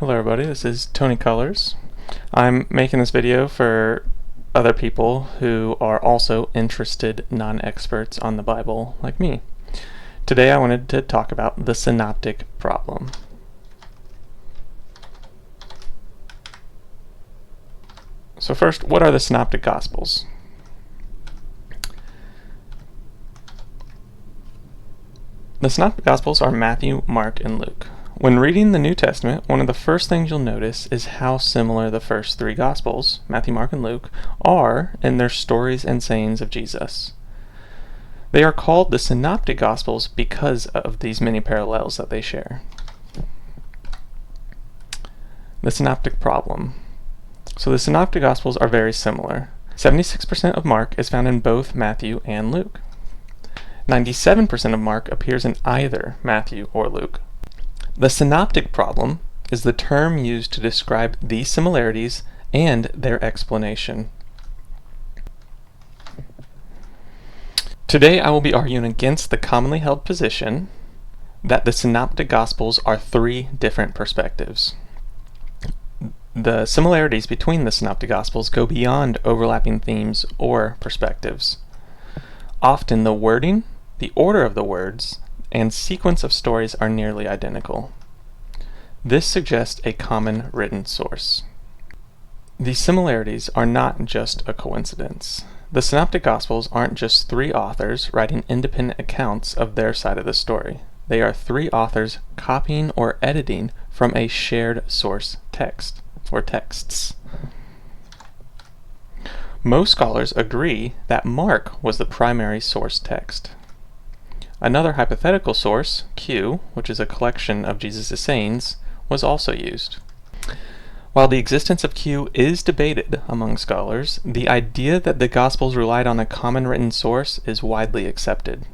Hello everybody, this is Tony Colors. I'm making this video for other people who are also interested non-experts on the Bible like me. Today I wanted to talk about the synoptic problem. So first, what are the synoptic gospels? The synoptic gospels are Matthew, Mark, and Luke. When reading the New Testament, one of the first things you'll notice is how similar the first three Gospels, Matthew, Mark, and Luke, are in their stories and sayings of Jesus. They are called the Synoptic Gospels because of these many parallels that they share. The Synoptic problem. So the Synoptic Gospels are very similar. 76% of Mark is found in both Matthew and Luke. 97% of Mark appears in either Matthew or Luke. The synoptic problem is the term used to describe these similarities and their explanation. Today I will be arguing against the commonly held position that the synoptic gospels are three different perspectives. The similarities between the synoptic gospels go beyond overlapping themes or perspectives. Often the wording, the order of the words, and sequence of stories are nearly identical. This suggests a common written source. These similarities are not just a coincidence. The Synoptic Gospels aren't just three authors writing independent accounts of their side of the story. They are three authors copying or editing from a shared source text, or texts. Most scholars agree that Mark was the primary source text. Another hypothetical source, Q, which is a collection of Jesus' sayings, was also used. While the existence of Q is debated among scholars, the idea that the Gospels relied on a common written source is widely accepted.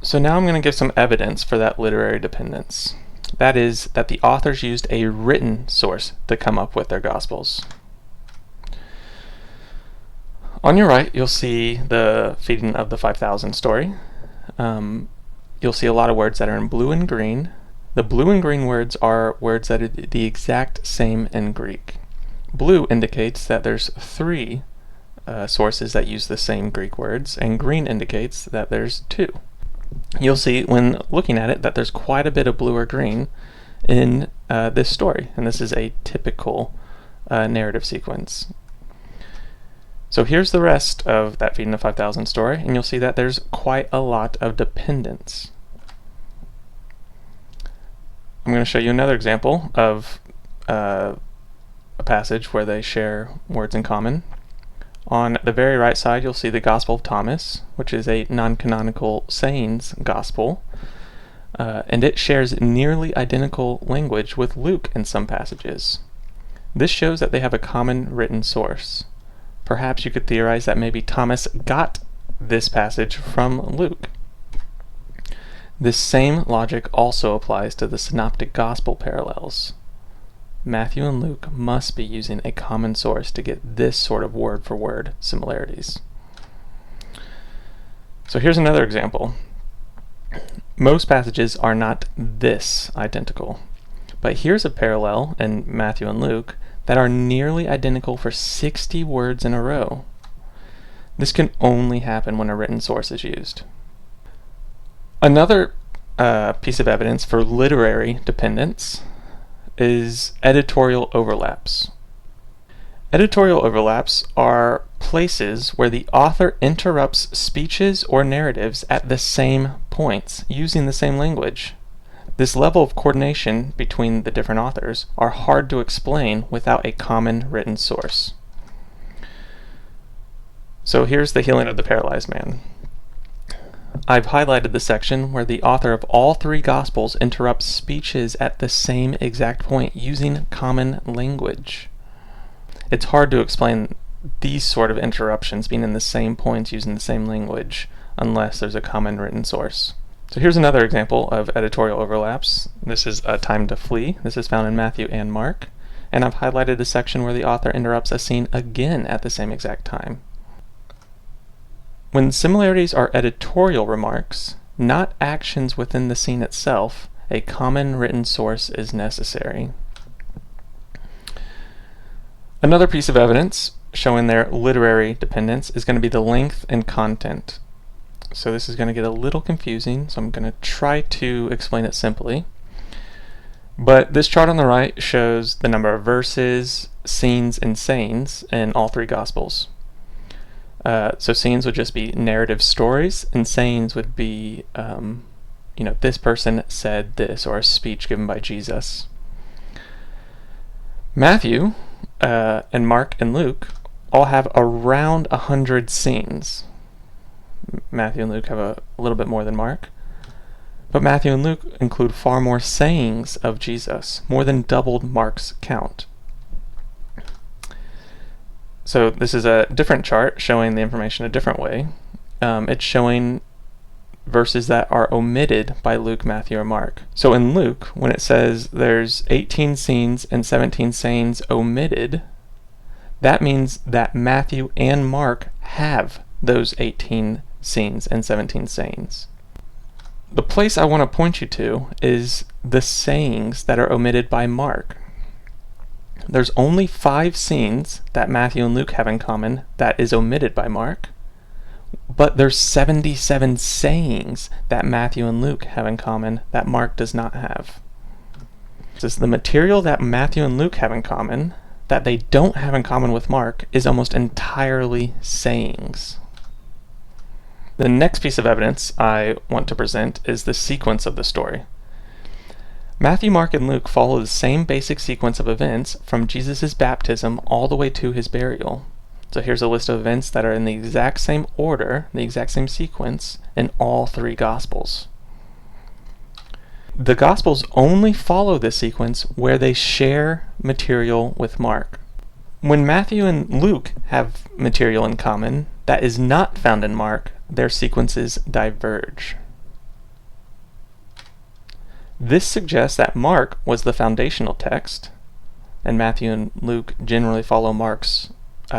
So now I'm going to give some evidence for that literary dependence. That is, that the authors used a written source to come up with their Gospels. On your right, you'll see the feeding of the 5,000 story. You'll see a lot of words that are in blue and green. The blue and green words are words that are the exact same in Greek. Blue indicates that there's three sources that use the same Greek words, and green indicates that there's two. You'll see when looking at it that there's quite a bit of blue or green in this story, and this is a typical narrative sequence. So here's the rest of that feeding of 5,000 story, and you'll see that there's quite a lot of dependence. I'm going to show you another example of a passage where they share words in common. On the very right side, you'll see the Gospel of Thomas, which is a non-canonical sayings gospel, and it shares nearly identical language with Luke in some passages. This shows that they have a common written source. Perhaps you could theorize that maybe Thomas got this passage from Luke. This same logic also applies to the synoptic gospel parallels. Matthew and Luke must be using a common source to get this sort of word-for-word similarities. So here's another example. Most passages are not this identical, but here's a parallel in Matthew and Luke that are nearly identical for 60 words in a row. This can only happen when a written source is used. Another piece of evidence for literary dependence is editorial overlaps. Editorial overlaps are places where the author interrupts speeches or narratives at the same points, using the same language. This level of coordination between the different authors are hard to explain without a common written source. So here's the healing of the paralyzed man. I've highlighted the section where the author of all three Gospels interrupts speeches at the same exact point using common language. It's hard to explain these sort of interruptions being in the same points using the same language unless there's a common written source. So here's another example of editorial overlaps. This is A Time to Flee. This is found in Matthew and Mark. And I've highlighted the section where the author interrupts a scene again at the same exact time. When similarities are editorial remarks, not actions within the scene itself, a common written source is necessary. Another piece of evidence showing their literary dependence is going to be the length and content. So this is going to get a little confusing, so I'm going to try to explain it simply. But this chart on the right shows the number of verses, scenes, and sayings in all three Gospels. So scenes would just be narrative stories, and sayings would be, this person said this, or a speech given by Jesus. Matthew and Mark and Luke all have around 100 scenes. Matthew and Luke have a little bit more than Mark. But Matthew and Luke include far more sayings of Jesus, more than doubled Mark's count. So this is a different chart showing the information a different way. It's showing verses that are omitted by Luke, Matthew, or Mark. So in Luke, when it says there's 18 scenes and 17 sayings omitted, that means that Matthew and Mark have those 18 scenes and 17 sayings. The place I want to point you to is the sayings that are omitted by Mark. There's only 5 scenes that Matthew and Luke have in common that is omitted by Mark, but there's 77 sayings that Matthew and Luke have in common that Mark does not have. So the material that Matthew and Luke have in common that they don't have in common with Mark is almost entirely sayings. The next piece of evidence I want to present is the sequence of the story. Matthew, Mark, and Luke follow the same basic sequence of events from Jesus' baptism all the way to his burial. So here's a list of events that are in the exact same order, the exact same sequence, in all three Gospels. The Gospels only follow this sequence where they share material with Mark. When Matthew and Luke have material in common that is not found in Mark, their sequences diverge. This suggests that Mark was the foundational text, and Matthew and Luke generally follow Mark's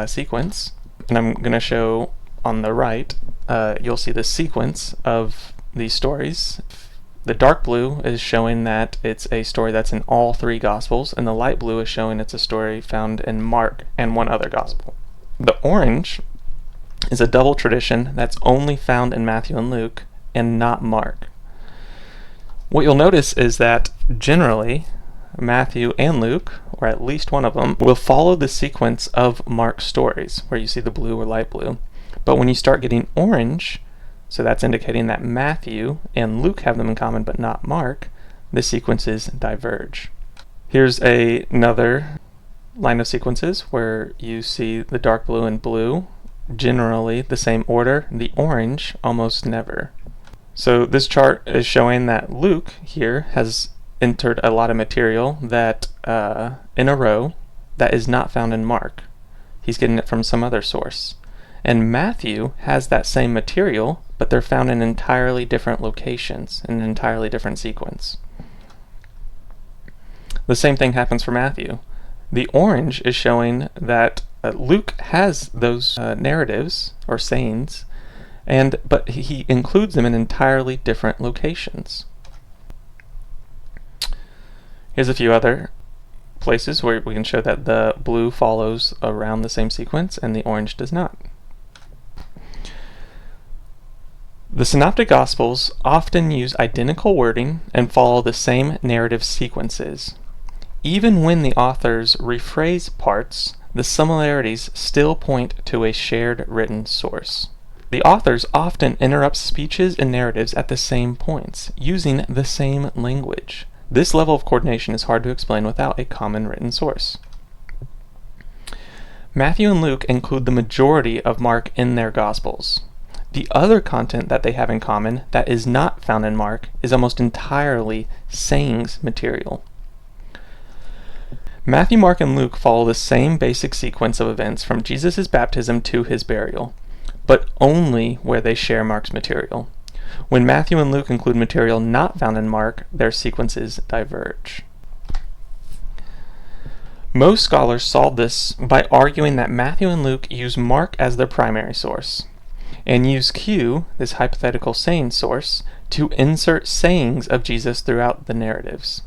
sequence. And I'm going to show on the right, you'll see the sequence of these stories. The dark blue is showing that it's a story that's in all three Gospels, and the light blue is showing it's a story found in Mark and one other Gospel. The orange is a double tradition that's only found in Matthew and Luke and not Mark. What you'll notice is that generally Matthew and Luke, or at least one of them, will follow the sequence of Mark's stories, where you see the blue or light blue. But when you start getting orange, so that's indicating that Matthew and Luke have them in common but not Mark, the sequences diverge. Here's another line of sequences where you see the dark blue and blue generally the same order, the orange almost never. So this chart is showing that Luke here has entered a lot of material that in a row that is not found in Mark. He's getting it from some other source. And Matthew has that same material, but they're found in entirely different locations, in an entirely different sequence. The same thing happens for Matthew. The orange is showing that Luke has those narratives or sayings, but he includes them in entirely different locations. Here's a few other places where we can show that the blue follows around the same sequence and the orange does not. The Synoptic Gospels often use identical wording and follow the same narrative sequences. Even when the authors rephrase parts, the similarities still point to a shared written source. The authors often interrupt speeches and narratives at the same points, using the same language. This level of coordination is hard to explain without a common written source. Matthew and Luke include the majority of Mark in their Gospels. The other content that they have in common that is not found in Mark is almost entirely sayings material. Matthew, Mark, and Luke follow the same basic sequence of events from Jesus' baptism to his burial, but only where they share Mark's material. When Matthew and Luke include material not found in Mark, their sequences diverge. Most scholars solve this by arguing that Matthew and Luke use Mark as their primary source, and use Q, this hypothetical saying source, to insert sayings of Jesus throughout the narratives.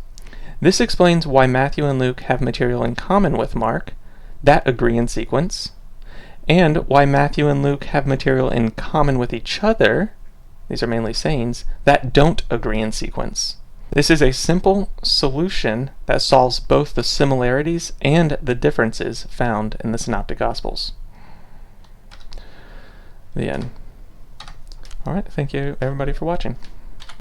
This explains why Matthew and Luke have material in common with Mark that agree in sequence, and why Matthew and Luke have material in common with each other, these are mainly sayings, that don't agree in sequence. This is a simple solution that solves both the similarities and the differences found in the Synoptic Gospels. The end. Alright, thank you everybody for watching.